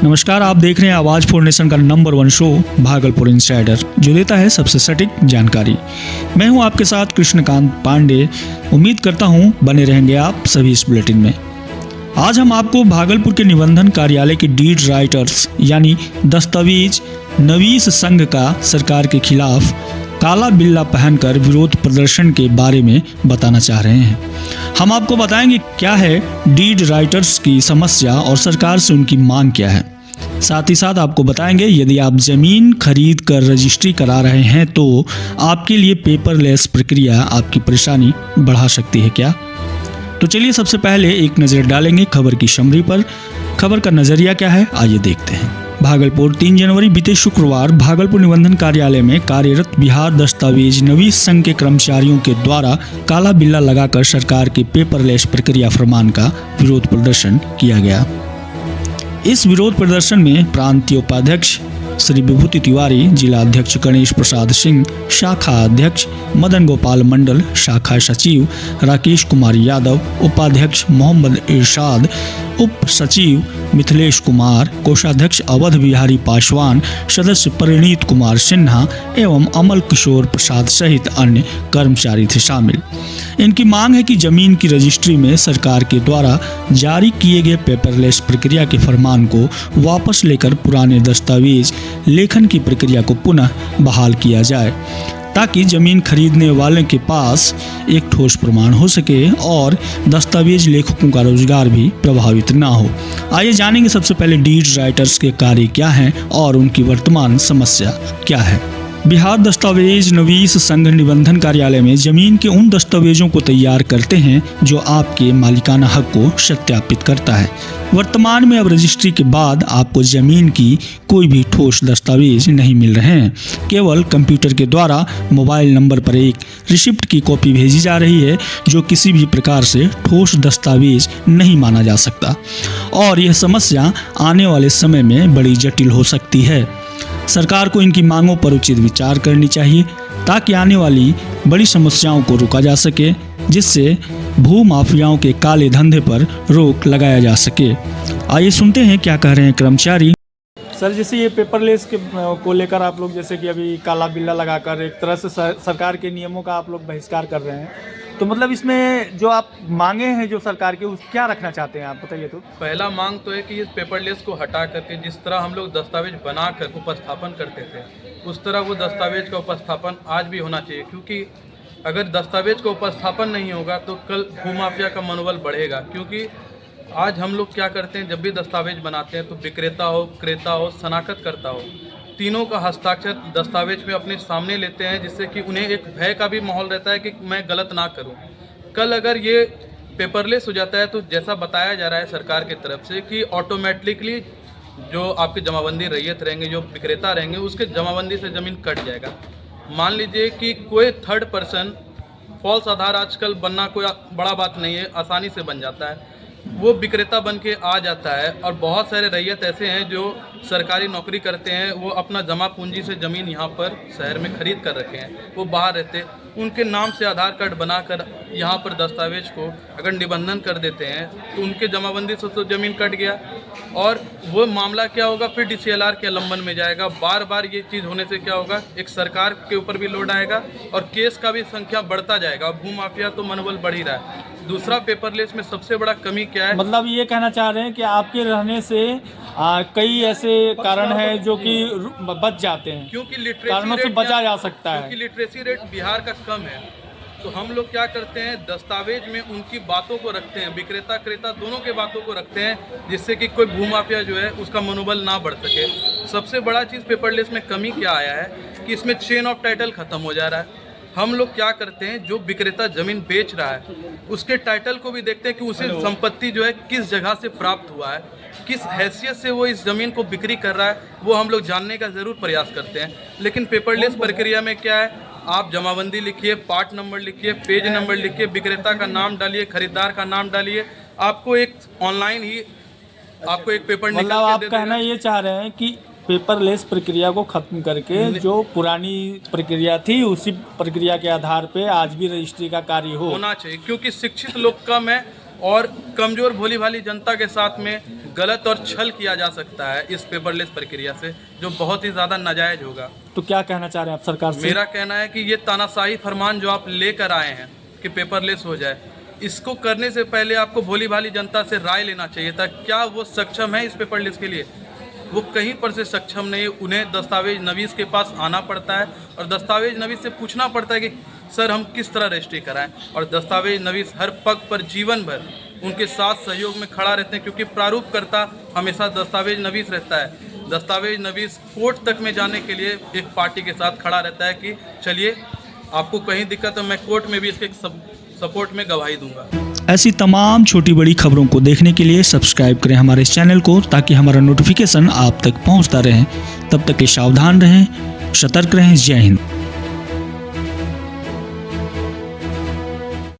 नमस्कार, आप देख रहे हैं आवाज फॉर नेशन का नंबर 1 शो भागलपुर इनसाइडर, जो देता है सबसे सटीक जानकारी। मैं हूं आपके साथ कृष्णकांत पांडे। उम्मीद करता हूं बने रहेंगे आप सभी इस बुलेटिन में। आज हम आपको भागलपुर के निबंधन कार्यालय के डीड राइटर्स यानी दस्तावेज नवीस संघ का सरकार के खिलाफ काला बिल्ला पहनकर विरोध प्रदर्शन के बारे में बताना चाह रहे हैं। हम आपको बताएंगे क्या है डीड राइटर्स की समस्या और सरकार से उनकी मांग क्या है। साथ ही साथ आपको बताएंगे यदि आप जमीन खरीद कर रजिस्ट्री करा रहे हैं तो आपके लिए पेपरलेस प्रक्रिया आपकी परेशानी बढ़ा सकती है क्या। तो चलिए सबसे पहले एक नज़र डालेंगे खबर की समरी पर। खबर का नज़रिया क्या है, आइए देखते हैं। भागलपुर 3 जनवरी बीते शुक्रवार भागलपुर निबंधन कार्यालय में कार्यरत बिहार दस्तावेज नवीस संघ के कर्मचारियों के द्वारा काला बिल्ला लगाकर सरकार के पेपरलेस प्रक्रिया फरमान का विरोध प्रदर्शन किया गया। इस विरोध प्रदर्शन में प्रांतीय उपाध्यक्ष श्री विभूति तिवारी, जिला अध्यक्ष गणेश प्रसाद सिंह, शाखा अध्यक्ष मदन गोपाल मंडल, शाखा सचिव राकेश कुमार यादव, उपाध्यक्ष मोहम्मद इरशाद, उप सचिव मिथिलेश कुमार, कोषाध्यक्ष अवध बिहारी पासवान, सदस्य परिणीत कुमार सिन्हा एवं अमल किशोर प्रसाद सहित अन्य कर्मचारी थे शामिल। इनकी मांग है कि जमीन की रजिस्ट्री में सरकार के द्वारा जारी किए गए पेपरलेस प्रक्रिया के फरमान को वापस लेकर पुराने दस्तावेज लेखन की प्रक्रिया को पुनः बहाल किया जाए, ताकि जमीन खरीदने वाले के पास एक ठोस प्रमाण हो सके और दस्तावेज लेखकों का रोजगार भी प्रभावित ना हो। आइए जानेंगे सबसे पहले डीड राइटर्स के कार्य क्या हैं और उनकी वर्तमान समस्या क्या है। बिहार दस्तावेज नवीस संघ निबंधन कार्यालय में जमीन के उन दस्तावेजों को तैयार करते हैं जो आपके मालिकाना हक को सत्यापित करता है। वर्तमान में अब रजिस्ट्री के बाद आपको जमीन की कोई भी ठोस दस्तावेज नहीं मिल रहे हैं। केवल कंप्यूटर के द्वारा मोबाइल नंबर पर एक रिसिप्ट की कॉपी भेजी जा रही है, जो किसी भी प्रकार से ठोस दस्तावेज नहीं माना जा सकता और यह समस्या आने वाले समय में बड़ी जटिल हो सकती है। सरकार को इनकी मांगों पर उचित विचार करनी चाहिए ताकि आने वाली बड़ी समस्याओं को रोका जा सके, जिससे भू माफियाओं के काले धंधे पर रोक लगाया जा सके। आइए सुनते हैं क्या कह रहे हैं कर्मचारी। सर, जैसे ये पेपरलेस के को लेकर आप लोग जैसे कि अभी काला बिल्ला लगाकर एक तरह से सरकार के नियमों का आप लोग बहिष्कार कर रहे हैं, तो मतलब इसमें जो आप मांगे हैं जो सरकार के, उस क्या रखना चाहते हैं आप बताइए। तो पहला मांग तो है कि इस पेपरलेस को हटा करके जिस तरह हम लोग दस्तावेज बनाकर उपस्थापन करते थे, उस तरह वो दस्तावेज का उपस्थापन आज भी होना चाहिए, क्योंकि अगर दस्तावेज का उपस्थापन नहीं होगा तो कल भूमाफिया का मनोबल बढ़ेगा। क्योंकि आज हम लोग क्या करते हैं, जब भी दस्तावेज बनाते हैं तो विक्रेता हो, क्रेता हो, शनाख्त करता हो, तीनों का हस्ताक्षर दस्तावेज में अपने सामने लेते हैं, जिससे कि उन्हें एक भय का भी माहौल रहता है कि मैं गलत ना करूं। कल अगर ये पेपरलेस हो जाता है तो जैसा बताया जा रहा है सरकार की तरफ से कि ऑटोमेटिकली जो आपके जमाबंदी रैयत रहेंगे, जो विक्रेता रहेंगे, उसके जमाबंदी से ज़मीन कट जाएगा। मान लीजिए कि कोई थर्ड पर्सन, फॉल्स आधार आजकल बनना कोई बड़ा बात नहीं है, आसानी से बन जाता है, वो विक्रेता बन के आ जाता है। और बहुत सारे रैयत ऐसे हैं जो सरकारी नौकरी करते हैं, वो अपना जमा पूंजी से ज़मीन यहाँ पर शहर में खरीद कर रखे हैं, वो बाहर रहते, उनके नाम से आधार कार्ड बनाकर यहाँ पर दस्तावेज को अगर निबंधन कर देते हैं तो उनके जमाबंदी से तो ज़मीन कट गया और वो मामला क्या होगा, फिर DCLR के लंबन में जाएगा। बार बार ये चीज़ होने से क्या होगा, एक सरकार के ऊपर भी लोड आएगा और केस का भी संख्या बढ़ता जाएगा। भूमाफिया तो मनोबल बढ़ ही रहा है। दूसरा, पेपरलेस में सबसे बड़ा कमी क्या है, मतलब ये कहना चाह रहे हैं कि आपके रहने से कई ऐसे कारण हैं जो कि बच जाते हैं, क्योंकि लिटरेसी कारणों से बचा जा सकता है, क्योंकि लिटरेसी रेट बिहार का कम है। तो हम लोग क्या करते हैं, दस्तावेज में उनकी बातों को रखते हैं, विक्रेता क्रेता दोनों के बातों को रखते हैं, जिससे कि कोई भूमाफिया जो है उसका मनोबल ना बढ़ सके। सबसे बड़ा चीज़ पेपरलेस में कमी क्या आया है कि इसमें चेन ऑफ टाइटल खत्म हो जा रहा है। हम लोग क्या करते हैं, जो विक्रेता ज़मीन बेच रहा है उसके टाइटल को भी देखते हैं कि उसे संपत्ति जो है किस जगह से प्राप्त हुआ है, किस हैसियत से वो इस ज़मीन को बिक्री कर रहा है, वो हम लोग जानने का ज़रूर प्रयास करते हैं। लेकिन पेपरलेस प्रक्रिया में क्या है, आप जमाबंदी लिखिए, पार्ट नंबर लिखिए, पेज नंबर लिखिए, विक्रेता का नाम डालिए, खरीदार का नाम डालिए, आपको एक ऑनलाइन ही आपको एक पेपर निकल मतलब के आप दे कहना देगा। ये चाह रहे हैं कि पेपरलेस प्रक्रिया को खत्म करके जो पुरानी प्रक्रिया थी उसी प्रक्रिया के आधार पे आज भी रजिस्ट्री का कार्य होना चाहिए, क्योंकि शिक्षित लोग कम है और कमज़ोर भोली भाली जनता के साथ में गलत और छल किया जा सकता है इस पेपरलेस प्रक्रिया से, जो बहुत ही ज़्यादा नाजायज़ होगा। तो क्या कहना चाह रहे हैं आप सरकार से? मेरा कहना है कि ये तानाशाही फरमान जो आप लेकर आए हैं कि पेपरलेस हो जाए, इसको करने से पहले आपको भोली भाली जनता से राय लेना चाहिए था। क्या वो सक्षम है इस पेपरलेस के लिए? वो कहीं पर से सक्षम नहीं। उन्हें दस्तावेज नवीस के पास आना पड़ता है और दस्तावेज नवीस से पूछना पड़ता है कि सर हम किस तरह रजिस्ट्री कराएं, और दस्तावेज नवीस हर पग पर जीवन भर उनके साथ सहयोग में खड़ा रहते हैं, क्योंकि प्रारूपकर्ता हमेशा दस्तावेज नवीस रहता है। दस्तावेज नवीस कोर्ट तक में जाने के लिए एक पार्टी के साथ खड़ा रहता है कि चलिए आपको कहीं दिक्कत है, मैं कोर्ट में भी इसके सपोर्ट में गवाही दूंगा। ऐसी तमाम छोटी बड़ी खबरों को देखने के लिए सब्सक्राइब करें हमारे इस चैनल को, ताकि हमारा नोटिफिकेशन आप तक पहुंचता रहे। तब तक के सावधान रहें, सतर्क रहें। जय हिंद।